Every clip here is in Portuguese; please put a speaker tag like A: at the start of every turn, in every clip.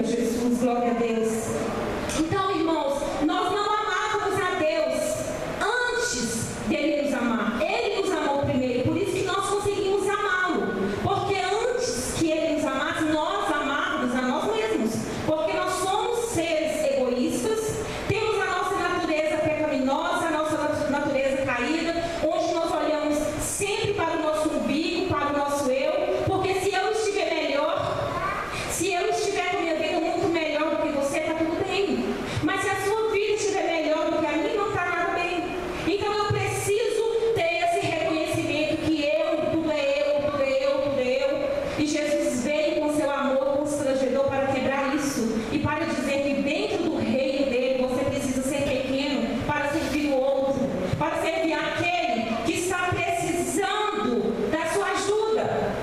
A: Aleluia, Jesus, glória a Deus. Então, irmãos, nós não amávamos a Deus antes dele nos amar. Ele nos amou primeiro, por isso que nós conseguimos amá-lo. Porque antes que ele nos amasse, nós amávamos a nós mesmos. Porque nós somos seres egoístas, temos a nossa natureza pecaminosa, a nossa natureza caída, onde nós olhamos sempre para o nosso umbigo, para o nosso eu. Porque se eu estiver melhor, se eu estiver com minha vida muito melhor do que você, está tudo bem. Mas se a sua vida estiver melhor do que a minha, não está nada bem. Então eu preciso ter esse reconhecimento que tudo é eu, tudo é eu, tudo é eu. E Jesus veio com seu amor constrangedor para quebrar isso e para dizer que dentro do reino dele você precisa ser pequeno para servir o outro, para servir aquele que está precisando da sua ajuda.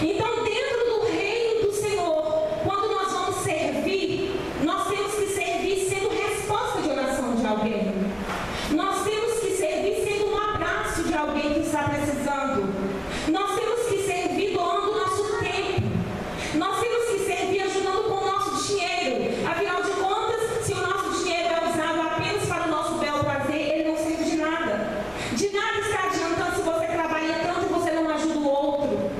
A: Então, dentro do reino do Senhor, quando nós vamos servir, nós temos que servir sendo resposta de oração de alguém. Nós temos que servir sendo um abraço de alguém que está precisando. Nós temos que servir doando o nosso tempo. Nós temos que servir ajudando com o nosso dinheiro. Afinal de contas, se o nosso dinheiro é usado apenas para o nosso belo prazer, ele não serve de nada. De nada está adiantando se você trabalha tanto e você não ajuda o outro.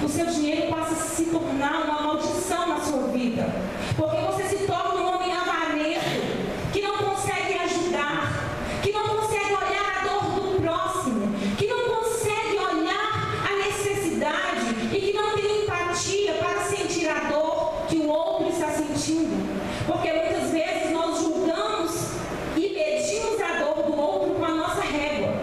A: O seu dinheiro passa a se tornar uma maldição na sua vida. Porque você se torna um homem avarento, que não consegue ajudar, que não consegue olhar a dor do próximo, que não consegue olhar a necessidade e que não tem empatia para sentir a dor que o outro está sentindo. Porque muitas vezes nós julgamos e medimos a dor do outro com a nossa régua.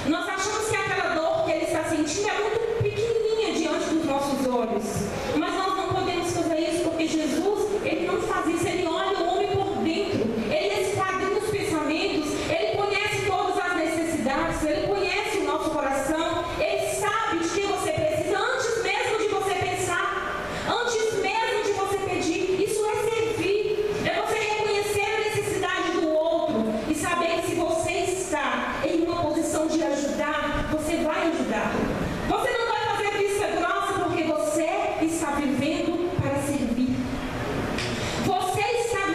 A: Nós achamos que aquela dor que ele está sentindo é muito pequenininha diante dos nossos olhos. Mas nós não podemos fazer isso, porque Jesus, ele não faz isso. Ele olha o homem por dentro, ele esquadrinha os pensamentos, ele conhece todas as necessidades, ele conhece o nosso coração, ele sabe de que você precisa antes mesmo de você pensar, antes mesmo de você pedir. Isso é servir, é você reconhecer a necessidade do outro e saber que se você está em uma posição de ajudar, você vai ajudar. Você não vai fazer vista grossa, porque você está vivendo para servir. Você está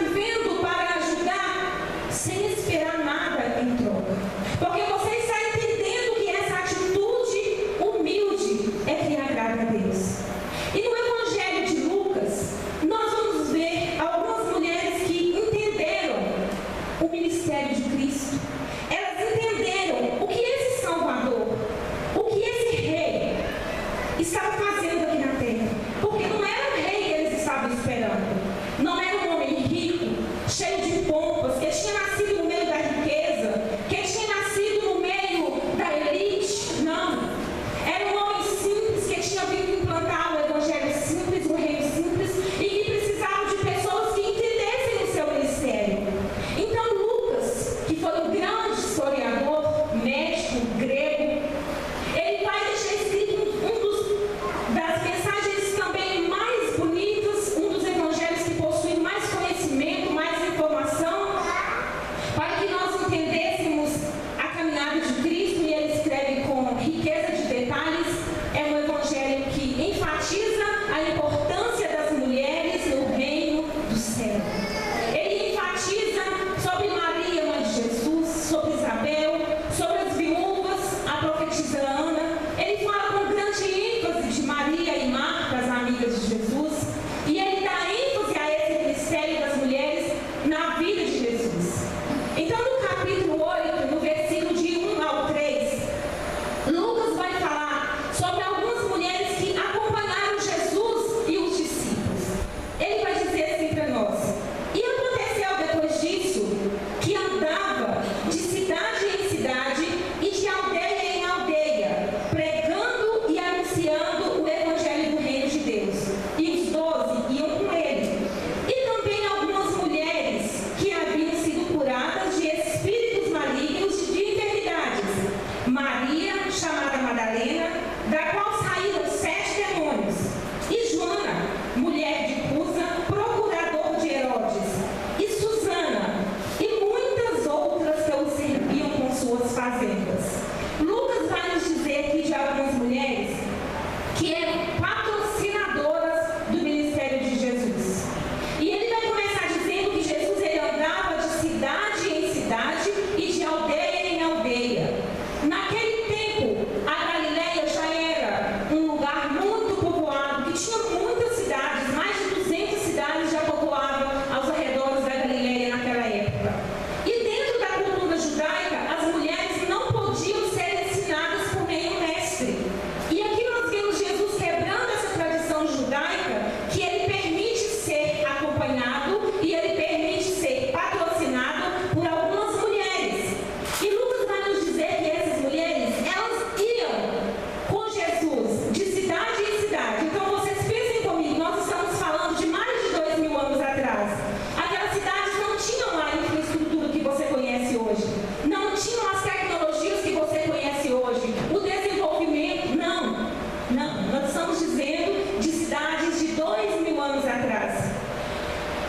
A: acompanhado e ele permite ser patrocinado por algumas mulheres. E Lucas vai nos dizer que essas mulheres, elas iam com Jesus de cidade em cidade. Então vocês pensem comigo, nós estamos falando de mais de 2000 anos atrás. Aquelas cidades não tinham a infraestrutura que você conhece hoje, não tinham as tecnologias que você conhece hoje, o desenvolvimento, não, nós estamos dizendo de cidades de 2000 anos atrás.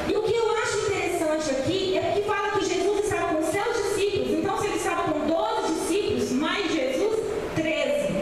A: E o que eu acho interessante aqui é que fala que Jesus estava com seus discípulos. Então, se ele estava com 12 discípulos, mais Jesus, 13.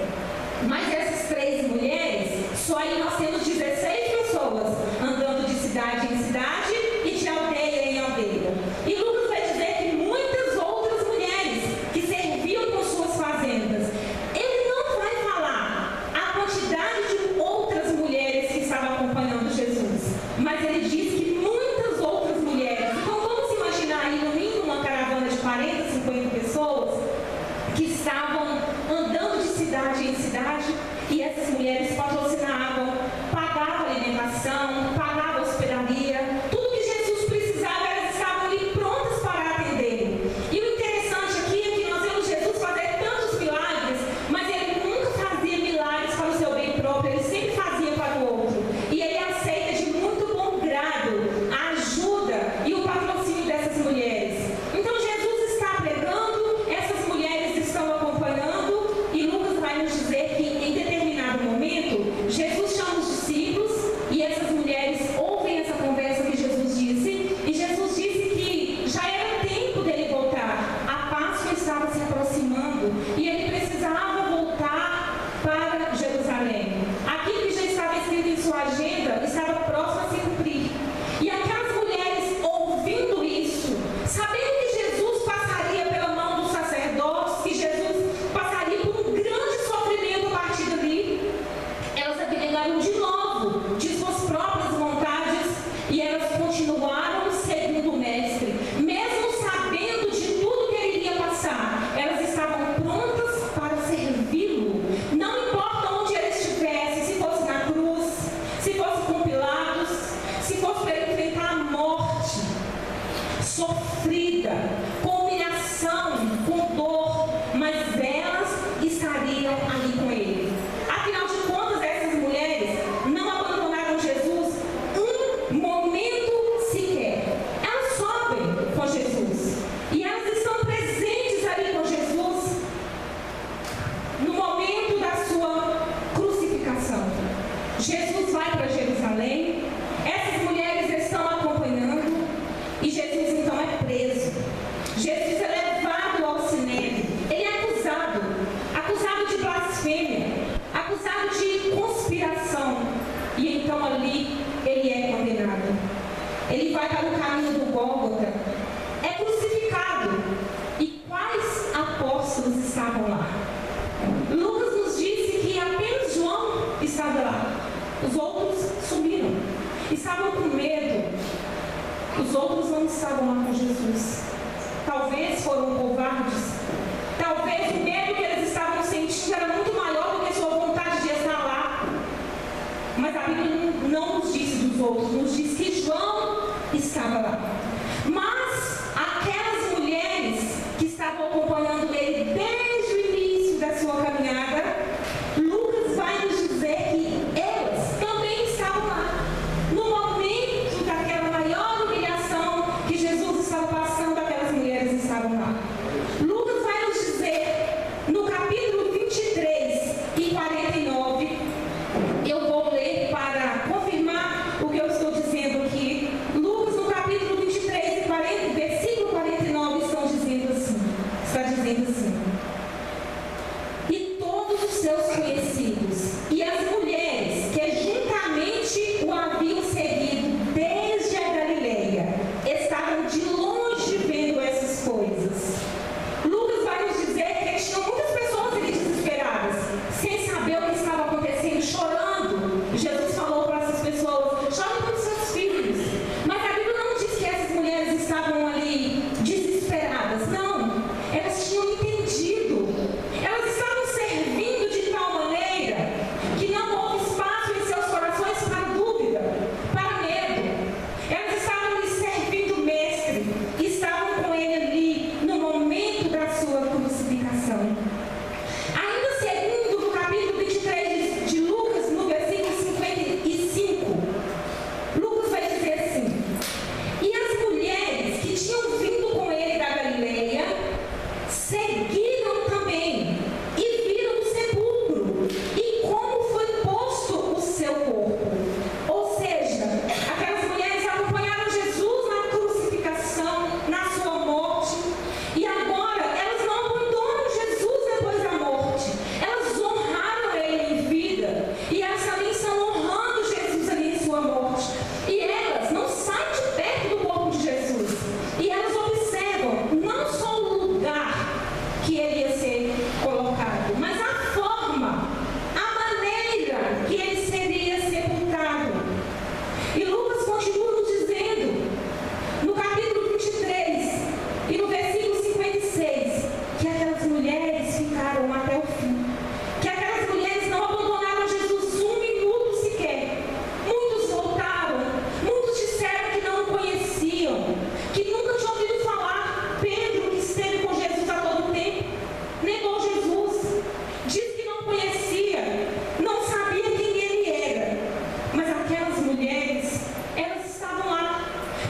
A: Mas essas 3 mulheres, só aí nós temos 16 pessoas andando de cidade em cidade e de aldeia em aldeia. E Lucas vai dizer que muitas outras mulheres que serviam com suas fazendas. Ele não vai falar a quantidade de outras mulheres que estavam acompanhando Jesus, mas ele diz que muitas outras mulheres. Então vamos imaginar aí no mínimo uma caravana de 40, 50 pessoas que estavam andando de cidade em cidade, e essas mulheres patrocinavam, pagavam alimentação, pagavam hospedaria, tudo que Jesus precisava, elas estavam ali prontas para atender. E o interessante aqui é que nós vemos Jesus fazer tantos milagres, mas ele nunca fazia milagres para o seu bem próprio, ele sempre fazia para o outro. E ele aceita de muito bom grado a ajuda e o patrocínio dessas mulheres. Então Jesus está pregando, essas mulheres estão acompanhando, e Lucas vai nos dizer que em determinado momento Jesus chama os discípulos e essas mulheres ouvem essa conversa que Jesus disse, e Jesus disse que já era tempo dele voltar, a Páscoa estava se aproximando e ele precisava voltar para Jerusalém. Aquilo que já estava escrito em sua agenda estava próximo a se cumprir. E aquelas mulheres ouvindo isso, sabendo que Jesus passaria pela mão dos sacerdotes, que Jesus passaria por um grande sofrimento a partir dali, elas abnegaram de novo de suas próprias vontades e elas continuaram segundo o Mestre. Mesmo sabendo de tudo que ele iria passar, elas estavam prontas para servi-lo. Não importa onde ele estivesse, se fosse na cruz, se fosse com Pilatos, se fosse para ele enfrentar a morte sofrida, com humilhação, com dor, mas elas estariam ali com ele. Afinal de contas, essas mulheres não abandonaram Jesus um momento sequer. Elas sobem com Jesus e elas estão presentes ali com Jesus no momento da sua crucificação. Jesus vai para Jerusalém, essas mulheres estão acompanhando e Jesus então é preso. Jesus é levado ao sinédrio, ele é acusado de blasfêmia, acusado de conspiração, e então ali ele é condenado. Ele vai para o caminho do Gólgota, é crucificado. E quais apóstolos estavam lá? Lucas nos disse que apenas João estava lá, os outros sumiram, estavam com medo. Os outros não estavam lá com Jesus. Talvez foram covardes. Talvez o medo que eles estavam sentindo era muito maior do que a sua vontade de estar lá. Mas a Bíblia não nos disse dos outros, nos diz que João estava lá. Mas aquelas mulheres que estavam acompanhando ele desde o início da sua caminhada, Lucas vai nos dizer que elas também estavam lá. No momento daquela maior humilhação que Jesus estava passando, aquelas mulheres estavam lá. Lucas vai nos dizer, no capítulo 23 e 49, eu vou ler para confirmar o que eu estou dizendo aqui. Lucas, no capítulo 23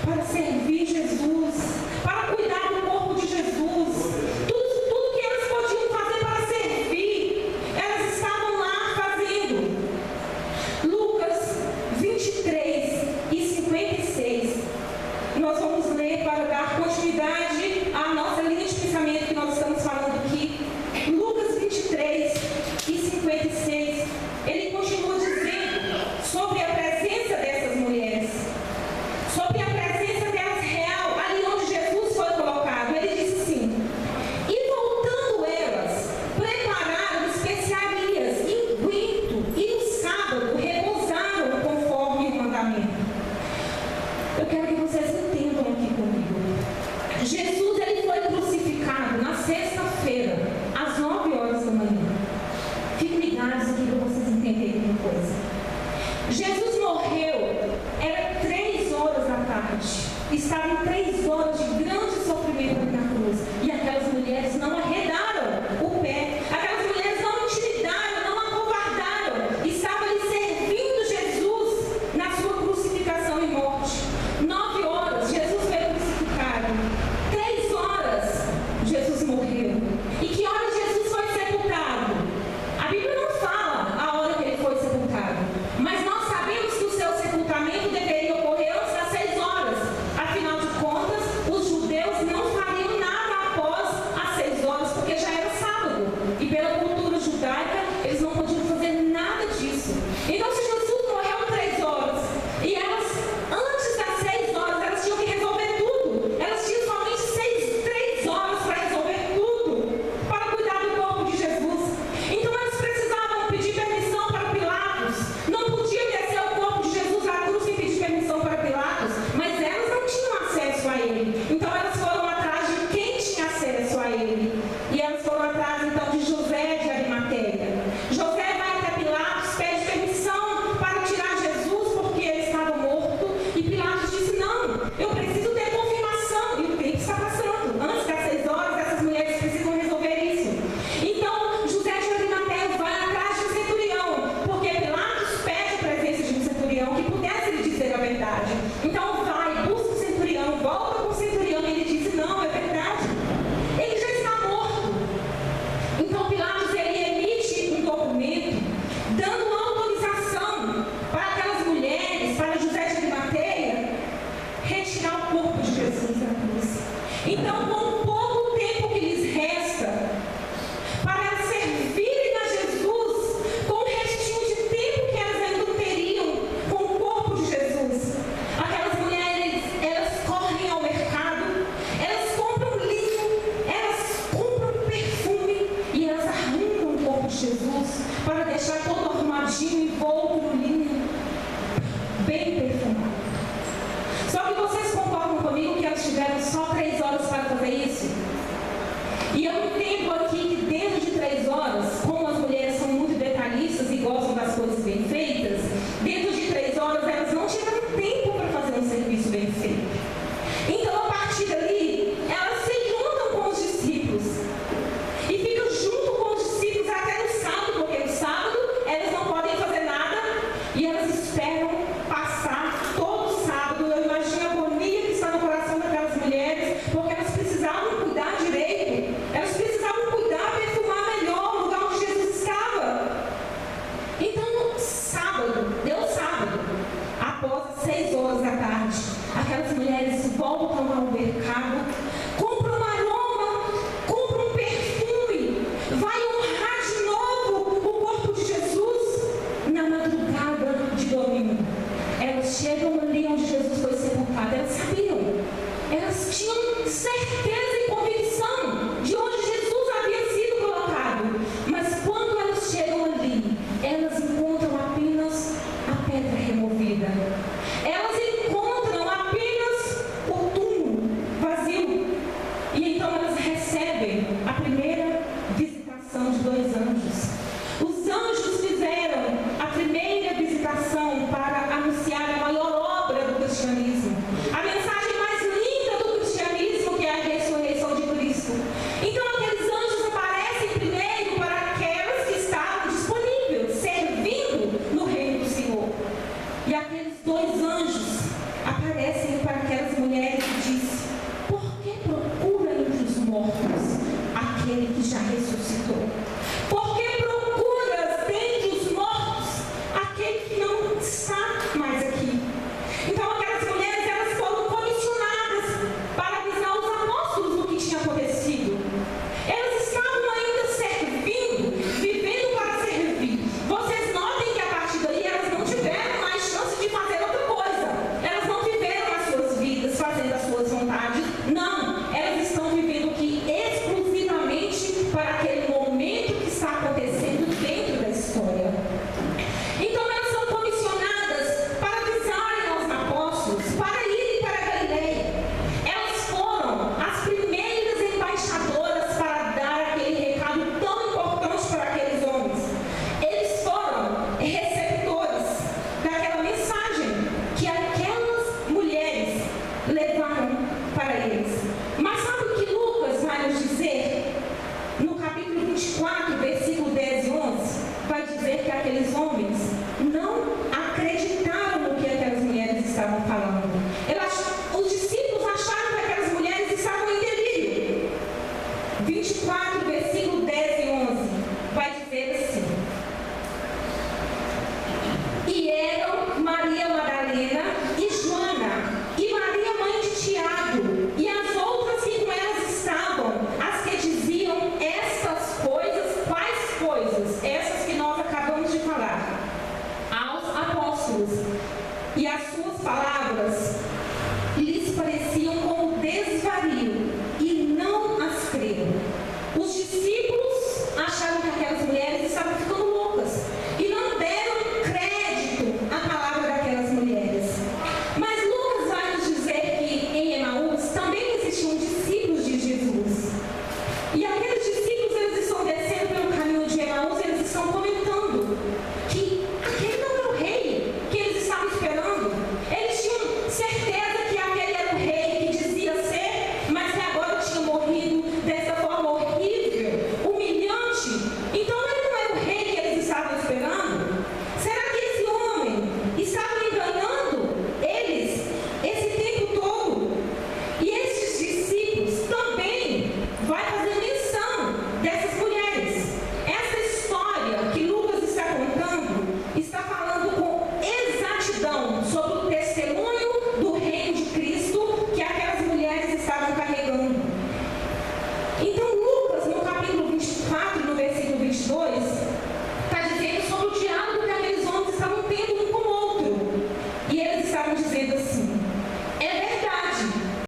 A: para servir Jesus, para cuidar do corpo de Jesus. Tudo que elas podiam fazer para servir, elas estavam lá fazendo. Lucas 23:56. Nós vamos ler para dar continuidade à nossa linha de pensamento que nós estamos falando aqui. Lucas 23:56. Ele continua dizendo sobre a presença dessas mulheres, sobre a presença delas real, ali onde Jesus foi colocado. Ele diz assim: e voltando elas, prepararam especiarias e unguento, e no sábado repousaram conforme o mandamento. Eu quero que vocês entendam aqui comigo. Jesus, ele foi crucificado na sexta-feira, às 9 horas da manhã. Fiquem ligados aqui para vocês entenderem uma coisa. Jesus morreu, era 3 horas da tarde. Estava em 3 horas de grande sofrimento ali na cruz. E aquelas mulheres não arredaram o pé. Aquelas mulheres não intimidaram, não acovardaram. Estavam ali servindo Jesus na sua crucificação e morte. 9 horas, Jesus foi crucificado. 3 horas, Jesus morreu. E que hora Jesus foi sepultado? A Bíblia não fala a hora que ele foi sepultado, mas nós sabemos que o seu sepultamento deveria ocorrer antes das 6 horas. Afinal de contas, os judeus não fariam nada após as 6 horas, porque já era sábado. E pela cultura judaica, eles não podiam fazer nada disso. Então, se Jesus morreu 3 horas, e elas, antes das 6 horas, elas tinham que resolver tudo. Elas tinham somente 3 horas para resolver tudo, para cuidar do corpo de Jesus. Então, elas precisavam pedir permissão para Pilatos. Não podia descer o corpo de Jesus à cruz sem pedir permissão para Pilatos, mas elas não tinham acesso a ele. Então, elas foram atrás de quem tinha acesso a ele. E elas foram atrás, então, de José de Arimateia. José vai até Pilatos, pede permissão para tirar Jesus, porque ele estava morto. E Pilatos disse: não, eu preciso ter confirmação. E o tempo está passando. Antes das 6 horas, essas mulheres precisam resolver isso. Então, José de Arimateia vai atrás de um centurião, porque Pilatos pede a presença de um centurião que pudesse lhe dizer a verdade. Então, vai, busca o centurião, volta com o centurião, e ele diz: não, é verdade. Ele já está morto. Então, Pilatos, ele emite um documento dando autorização para aquelas mulheres, para José de Arimateia, retirar o corpo de Jesus da cruz. Então, com o pouco tempo que lhes resta para elas servirem a Jesus, com o restinho de tempo que elas ainda teriam com o corpo de Jesus, aquelas mulheres, elas correm ao mercado, elas compram linho, elas compram perfume e elas arrancam o corpo de Jesus para deixar todo arrumadinho, envolto no linho, bem perfumado. Só que vocês concordam comigo que elas tiveram só 3 horas para fazer isso? E eu entendo aqui que dentro de 3 horas, como as mulheres são muito detalhistas e gostam das coisas bem feitas, dentro de 3 horas elas não tiveram tempo para fazer um serviço bem feito. Então, a partir dali, elas se juntam com os discípulos. E ficam junto com os discípulos até no sábado, porque no sábado elas não podem fazer nada. E elas esperam passar todo o sábado. Eu imagino a agonia que está no coração daquelas mulheres, porque elas precisavam cuidar direito. Elas precisavam cuidar, perfumar melhor o lugar onde Jesus estava. Então, sábado, deu sábado, após as 6 horas da tarde, aquelas mulheres voltam ao mercado, compram um aroma, compram um perfume, vai honrar de novo o corpo de Jesus na madrugada de domingo. Elas chegam ali onde Jesus foi sepultado, elas sabiam, elas tinham certeza